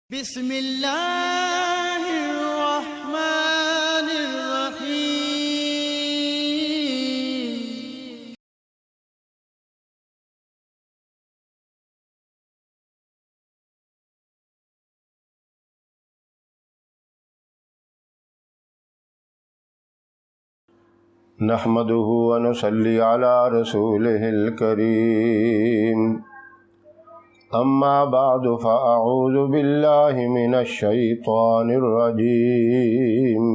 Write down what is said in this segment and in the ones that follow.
بسم اللہ الرحمن الرحیم۔ نحمده ونصلي على رسوله الكريم، اما بعد فاعوذ بالله من الشيطان الرجيم،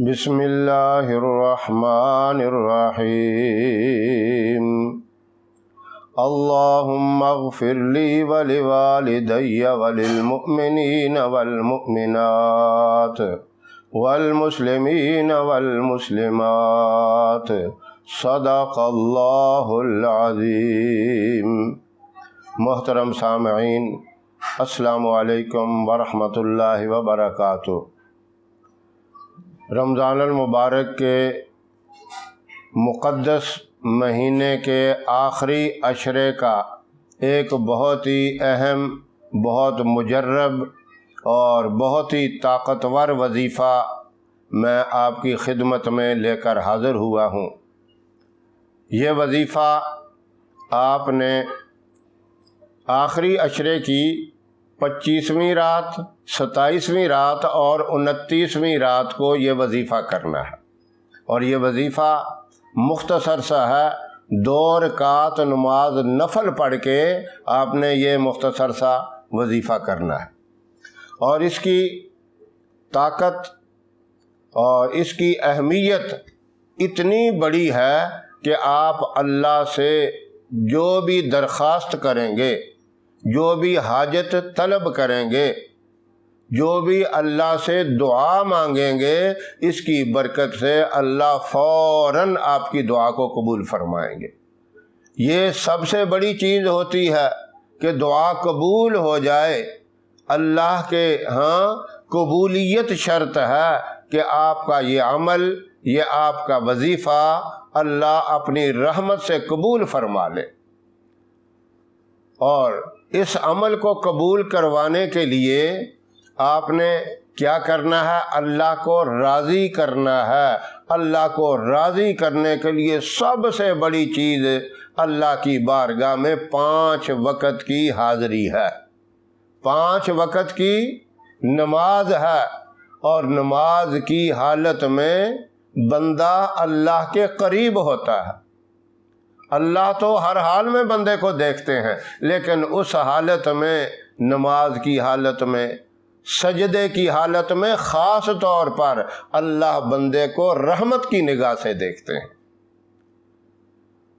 بسم الله الرحمن الرحيم، اللهم اغفر لي ولوالدي وللمؤمنين والمؤمنات والمسلمین والمسلمات، صدق اللہ العظیم۔ محترم سامعین، السلام علیکم ورحمۃ اللہ وبرکاتہ۔ رمضان المبارک کے مقدس مہینے کے آخری عشرے کا ایک بہت ہی اہم، بہت مجرب اور بہت ہی طاقتور وظیفہ میں آپ کی خدمت میں لے کر حاضر ہوا ہوں۔ یہ وظیفہ آپ نے آخری عشرے کی 25ویں رات، 27ویں رات اور 29ویں رات کو یہ وظیفہ کرنا ہے، اور یہ وظیفہ مختصر سا ہے۔ 2 رکعت نماز نفل پڑھ کے آپ نے یہ مختصر سا وظیفہ کرنا ہے، اور اس کی طاقت اور اس کی اہمیت اتنی بڑی ہے کہ آپ اللہ سے جو بھی درخواست کریں گے، جو بھی حاجت طلب کریں گے، جو بھی اللہ سے دعا مانگیں گے، اس کی برکت سے اللہ فوراً آپ کی دعا کو قبول فرمائیں گے۔ یہ سب سے بڑی چیز ہوتی ہے کہ دعا قبول ہو جائے۔ اللہ کے ہاں قبولیت شرط ہے کہ آپ کا یہ عمل، یہ آپ کا وظیفہ اللہ اپنی رحمت سے قبول فرما لے۔ اور اس عمل کو قبول کروانے کے لیے آپ نے کیا کرنا ہے؟ اللہ کو راضی کرنا ہے۔ اللہ کو راضی کرنے کے لیے سب سے بڑی چیز اللہ کی بارگاہ میں 5 وقت کی حاضری ہے، 5 وقت کی نماز ہے، اور نماز کی حالت میں بندہ اللہ کے قریب ہوتا ہے۔ اللہ تو ہر حال میں بندے کو دیکھتے ہیں، لیکن اس حالت میں، نماز کی حالت میں، سجدے کی حالت میں خاص طور پر اللہ بندے کو رحمت کی نگاہ سے دیکھتے ہیں۔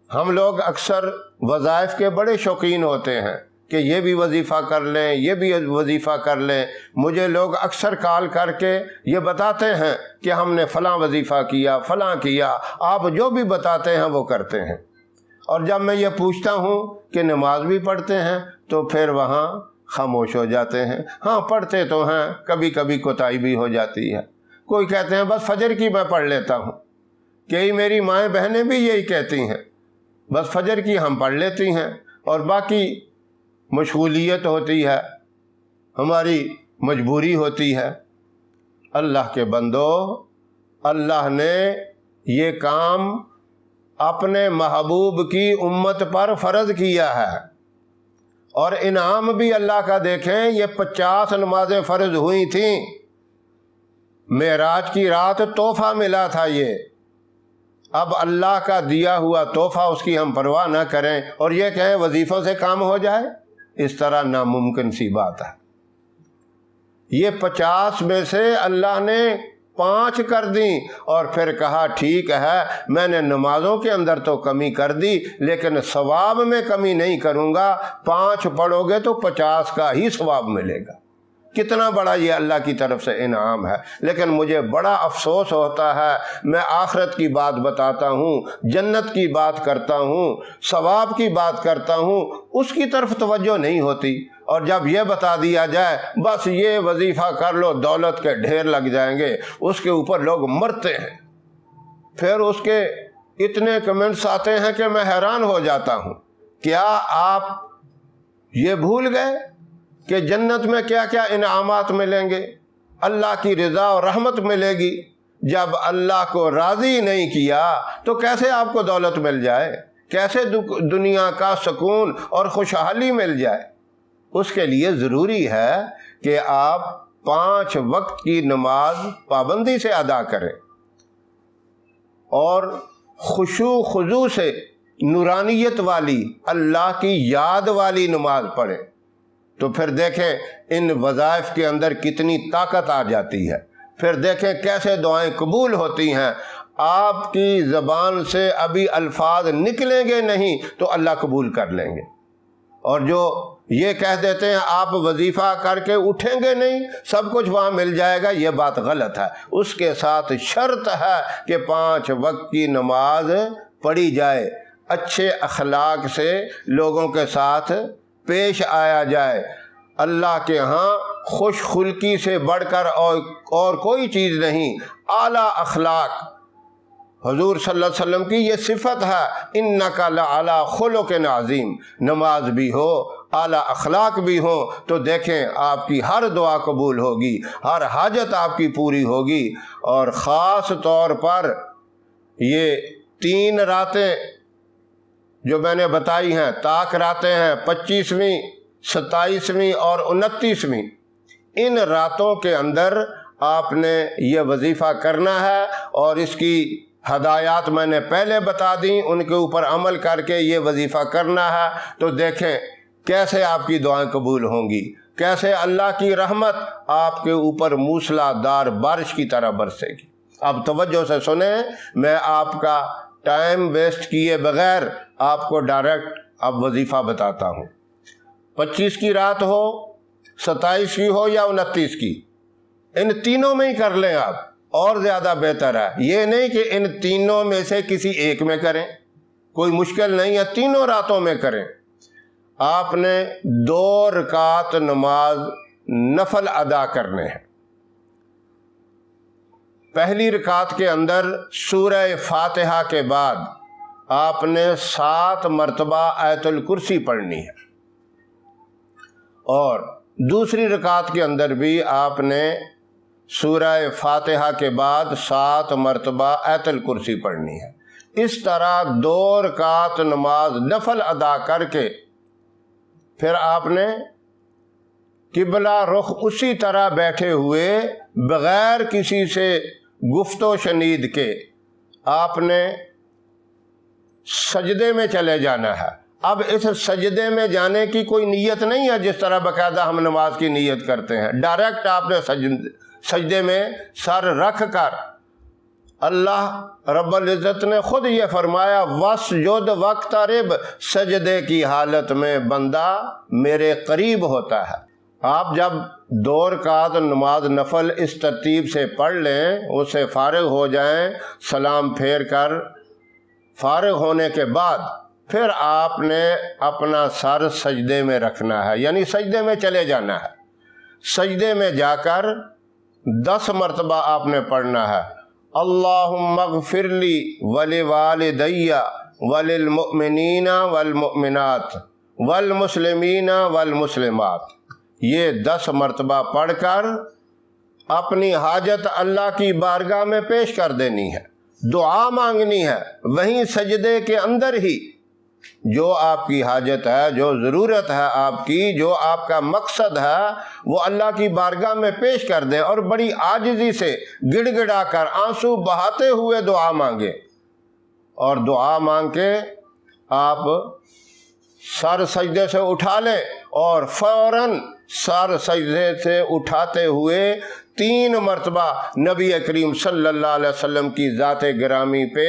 ہم لوگ اکثر وظائف کے بڑے شوقین ہوتے ہیں کہ یہ بھی وظیفہ کر لیں، یہ بھی وظیفہ کر لیں۔ مجھے لوگ اکثر کال کر کے یہ بتاتے ہیں کہ ہم نے فلاں وظیفہ کیا، فلاں کیا۔ آپ جو بھی بتاتے ہیں وہ کرتے ہیں، اور جب میں یہ پوچھتا ہوں کہ نماز بھی پڑھتے ہیں تو پھر وہاں خاموش ہو جاتے ہیں۔ ہاں پڑھتے تو ہیں، کبھی کبھی کوتاہی بھی ہو جاتی ہے۔ کوئی کہتے ہیں بس فجر کی میں پڑھ لیتا ہوں، کئی میری مائیں بہنیں بھی یہی کہتی ہیں، بس فجر کی ہم پڑھ لیتی ہیں، اور باقی مشغولیت ہوتی ہے، ہماری مجبوری ہوتی ہے۔ اللہ کے بندو، اللہ نے یہ کام اپنے محبوب کی امت پر فرض کیا ہے، اور انعام بھی اللہ کا دیکھیں۔ یہ 50 نمازیں فرض ہوئی تھیں، معراج کی رات تحفہ ملا تھا یہ۔ اب اللہ کا دیا ہوا تحفہ، اس کی ہم پرواہ نہ کریں اور یہ کہیں وظیفوں سے کام ہو جائے، اس طرح ناممکن سی بات ہے۔ یہ 50 میں سے اللہ نے 5 کر دیں، اور پھر کہا ٹھیک ہے میں نے نمازوں کے اندر تو کمی کر دی، لیکن ثواب میں کمی نہیں کروں گا۔ 5 پڑھو گے تو 50 کا ہی ثواب ملے گا۔ کتنا بڑا یہ اللہ کی طرف سے انعام ہے۔ لیکن مجھے بڑا افسوس ہوتا ہے، میں آخرت کی بات بتاتا ہوں، جنت کی بات کرتا ہوں، ثواب کی بات کرتا ہوں، اس کی طرف توجہ نہیں ہوتی، اور جب یہ بتا دیا جائے بس یہ وظیفہ کر لو دولت کے ڈھیر لگ جائیں گے، اس کے اوپر لوگ مرتے ہیں۔ پھر اس کے اتنے کمنٹس آتے ہیں کہ میں حیران ہو جاتا ہوں۔ کیا آپ یہ بھول گئے کہ جنت میں کیا کیا انعامات ملیں گے، اللہ کی رضا اور رحمت ملے گی۔ جب اللہ کو راضی نہیں کیا تو کیسے آپ کو دولت مل جائے، کیسے دنیا کا سکون اور خوشحالی مل جائے؟ اس کے لیے ضروری ہے کہ آپ 5 وقت کی نماز پابندی سے ادا کریں اور خشوع خضوع سے نورانیت والی، اللہ کی یاد والی نماز پڑھیں، تو پھر دیکھیں ان وظائف کے اندر کتنی طاقت آ جاتی ہے، پھر دیکھیں کیسے دعائیں قبول ہوتی ہیں۔ آپ کی زبان سے ابھی الفاظ نکلیں گے نہیں تو اللہ قبول کر لیں گے۔ اور جو یہ کہہ دیتے ہیں آپ وظیفہ کر کے اٹھیں گے نہیں، سب کچھ وہاں مل جائے گا، یہ بات غلط ہے۔ اس کے ساتھ شرط ہے کہ 5 وقت کی نماز پڑھی جائے، اچھے اخلاق سے لوگوں کے ساتھ پیش آیا جائے۔ اللہ کے ہاں خوش خلقی سے بڑھ کر اور کوئی چیز نہیں، اعلیٰ اخلاق۔ حضور صلی اللہ علیہ وسلم کی یہ صفت ہے، اِنَّكَ لَعَلَىٰ خُلُقٍ عَظِيمٍ۔ نماز بھی ہو، اعلیٰ اخلاق بھی ہو تو دیکھیں آپ کی ہر دعا قبول ہوگی، ہر حاجت آپ کی پوری ہوگی۔ اور خاص طور پر یہ 3 راتیں جو میں نے بتائی ہیں، طاق راتیں ہیں، 25ویں، 27ویں اور 29ویں، ان راتوں کے اندر آپ نے یہ وظیفہ کرنا ہے، اور اس کی ہدایات میں نے پہلے بتا دیں، ان کے اوپر عمل کر کے یہ وظیفہ کرنا ہے، تو دیکھیں کیسے آپ کی دعائیں قبول ہوں گی، کیسے اللہ کی رحمت آپ کے اوپر موسلا دار بارش کی طرح برسے گی۔ اب توجہ سے سنیں، میں آپ کا ٹائم ویسٹ کیے بغیر آپ کو ڈائریکٹ اب وظیفہ بتاتا ہوں۔ 25 کی رات ہو، 27 کی ہو یا 29 کی، ان تینوں میں ہی کر لیں آپ، اور زیادہ بہتر ہے۔ یہ نہیں کہ ان تینوں میں سے کسی ایک میں کریں، کوئی مشکل نہیں ہے، تینوں راتوں میں کریں۔ آپ نے 2 رکعت نماز نفل ادا کرنے ہیں۔ پہلی رکعت کے اندر سورہ فاتحہ کے بعد آپ نے 7 مرتبہ آیت الکرسی پڑھنی ہے، اور دوسری رکعت کے اندر بھی آپ نے سورہ فاتحہ کے بعد 7 مرتبہ آیت الکرسی پڑھنی ہے۔ اس طرح 2 رکعت نماز نفل ادا کر کے پھر آپ نے قبلہ رخ اسی طرح بیٹھے ہوئے بغیر کسی سے گفت و شنید کے آپ نے سجدے میں چلے جانا ہے۔ اب اس سجدے میں جانے کی کوئی نیت نہیں ہے جس طرح باقاعدہ ہم نماز کی نیت کرتے ہیں، ڈائریکٹ آپ نے سجدے میں سر رکھ کر، اللہ رب العزت نے خود یہ فرمایا وَاسْجُدْ وَاقْتَرِب، سجدے کی حالت میں بندہ میرے قریب ہوتا ہے۔ آپ جب 2 رکعت نماز نفل اس ترتیب سے پڑھ لیں، اس سے فارغ ہو جائیں، سلام پھیر کر فارغ ہونے کے بعد پھر آپ نے اپنا سر سجدے میں رکھنا ہے، یعنی سجدے میں چلے جانا ہے۔ سجدے میں جا کر 10 مرتبہ آپ نے پڑھنا ہے، اللہم اغفر لی ولوالدی وللمؤمنین والمؤمنات والمسلمین والمسلمات۔ یہ 10 مرتبہ پڑھ کر اپنی حاجت اللہ کی بارگاہ میں پیش کر دینی ہے، دعا مانگنی ہے، وہیں سجدے کے اندر ہی جو آپ کی حاجت ہے، جو ضرورت ہے آپ کی، جو آپ کا مقصد ہے، وہ اللہ کی بارگاہ میں پیش کر دیں، اور بڑی عاجزی سے گڑ گڑا کر آنسو بہاتے ہوئے دعا مانگیں، اور دعا مانگ کے آپ سر سجدے سے اٹھا لیں، اور فوراً سر سجدے سے اٹھاتے ہوئے 3 مرتبہ نبی کریم صلی اللہ علیہ وسلم کی ذات گرامی پہ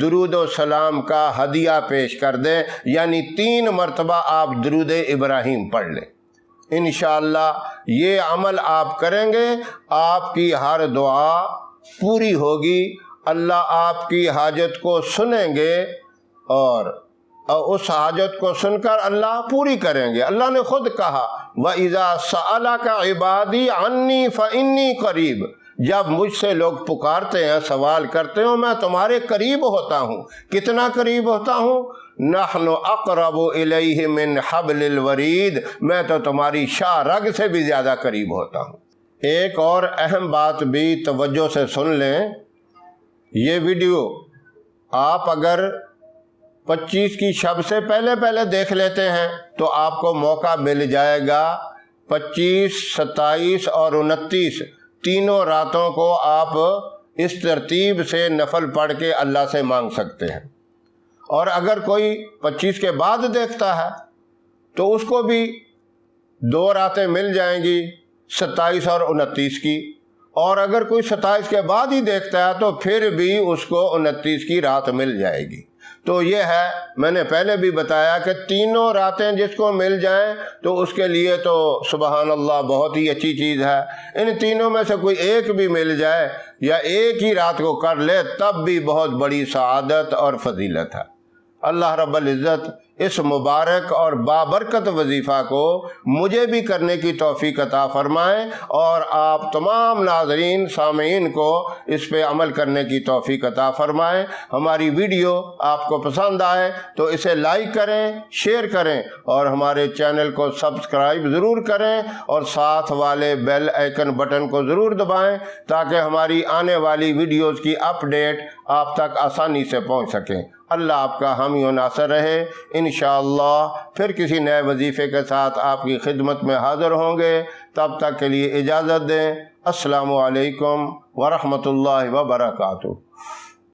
درود و سلام کا ہدیہ پیش کر دیں، یعنی 3 مرتبہ آپ درود ابراہیم پڑھ لیں۔ انشاءاللہ یہ عمل آپ کریں گے، آپ کی ہر دعا پوری ہوگی، اللہ آپ کی حاجت کو سنیں گے، اور اس حاجت کو سن کر اللہ پوری کریں گے۔ اللہ نے خود کہا وَإِذَا سَأَلَكَ عِبَادِي عَنِّي فَإِنِّي قَرِيبٌ، جب مجھ سے لوگ پکارتے ہیں، سوال کرتے ہیں، میں تمہارے قریب ہوتا ہوں۔ کتنا قریب ہوتا ہوں؟ نحن اقرب الیہ من حبل الورید، میں تو تمہاری شاہ رگ سے بھی زیادہ قریب ہوتا ہوں۔ ایک اور اہم بات بھی توجہ سے سن لیں، یہ ویڈیو آپ اگر 25 کی شب سے پہلے دیکھ لیتے ہیں تو آپ کو موقع مل جائے گا 25، 27 اور 29 تینوں راتوں کو آپ اس ترتیب سے نفل پڑھ کے اللہ سے مانگ سکتے ہیں۔ اور اگر کوئی 25 کے بعد دیکھتا ہے تو اس کو بھی 2 راتیں مل جائیں گی، 27 اور 29 کی، اور اگر کوئی 27 کے بعد ہی دیکھتا ہے تو پھر بھی اس کو 29 کی رات مل جائے گی۔ تو یہ ہے، میں نے پہلے بھی بتایا کہ تینوں راتیں جس کو مل جائیں تو اس کے لیے تو سبحان اللہ بہت ہی اچھی چیز ہے۔ ان تینوں میں سے کوئی ایک بھی مل جائے یا ایک ہی رات کو کر لے تب بھی بہت بڑی سعادت اور فضیلت ہے۔ اللہ رب العزت اس مبارک اور بابرکت وظیفہ کو مجھے بھی کرنے کی توفیق عطا فرمائے، اور آپ تمام ناظرین سامعین کو اس پہ عمل کرنے کی توفیق عطا فرمائے۔ ہماری ویڈیو آپ کو پسند آئے تو اسے لائک کریں، شیئر کریں، اور ہمارے چینل کو سبسکرائب ضرور کریں، اور ساتھ والے بیل آئیکن بٹن کو ضرور دبائیں تاکہ ہماری آنے والی ویڈیوز کی اپڈیٹ آپ تک آسانی سے پہنچ سکیں۔ اللہ آپ کا حامی و ناصر رہے۔ انشاءاللہ پھر کسی نئے وظیفے کے ساتھ آپ کی خدمت میں حاضر ہوں گے، تب تک کے لیے اجازت دیں۔ السلام علیکم ورحمۃ اللہ وبرکاتہ۔